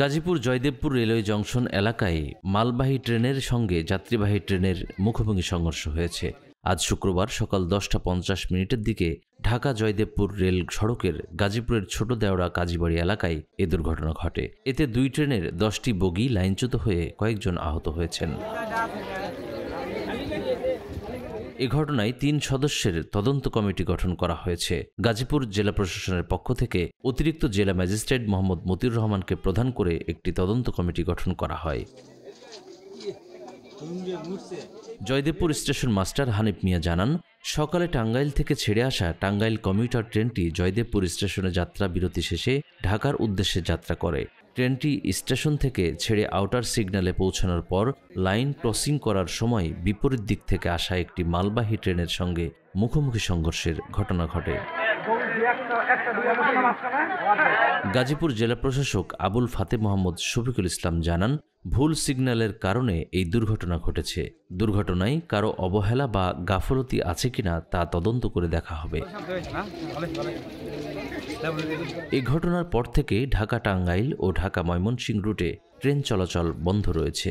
Gazipur Joydebpur railway junction এলাকায় মালবাহী ট্রেনের সঙ্গে যাত্রীবাহী ট্রেনের মুখোমুখি সংঘর্ষ হয়েছে। আজ শুক্রবার সকাল 10টা 50 মিনিটের দিকে ঢাকা জয়দেবপুর রেল সড়কের গাজীপুরের ছোট দেওড়া কাজীবাড়ি এলাকায় এ দুর্ঘটনা ঘটে। এতে দুই ট্রেনের 10টি বগি লাইনচ্যুত হয়ে কয়েকজন আহত হয়েছেন। এ ঘটনায় 3 সদস্যের তদন্ত কমিটি গঠন করা হয়েছে। গাজীপুর জেলা প্রশাসনের পক্ষ থেকে অতিরিক্ত জেলা ম্যাজিস্ট্রেট মোহাম্মদ মতিউর রহমানকে প্রধান করে একটি তদন্ত কমিটি গঠন করা হয়। জয়দেবপুর স্টেশন মাস্টার হানিফ মিয়া জানান, সকালে টাঙ্গাইল থেকে ছেড়ে আসা টাঙ্গাইল কমিউটার ট্রেনটি জয়দেবপুর স্টেশনে যাত্রা বিরতি শেষে ঢাকার উদ্দেশ্যে যাত্রা করে। ট্রেনটি স্টেশন থেকে ছেড়ে আউটার সিগন্যালে পৌঁছানোর পর লাইন ক্রসিং করার সময় বিপরীত দিক থেকে আসা একটি মালবাহী ট্রেনের সঙ্গে মুখোমুখি সংঘর্ষের ঘটনা ঘটে। গাজীপুর জেলা প্রশাসক আবুল ফাতে মোহাম্মদ শফিকুল ইসলাম জানান, ভুল সিগন্যালের কারণে এই দুর্ঘটনা ঘটেছে। দুর্ঘটনায় কারো অবহেলা বা গাফলতি আছে কিনা তা তদন্ত করে দেখা হবে। এই ঘটনার পর থেকে ঢাকা টাঙ্গাইল ও ঢাকা ময়মনসিংহ রুটে ট্রেন চলাচল বন্ধ রয়েছে।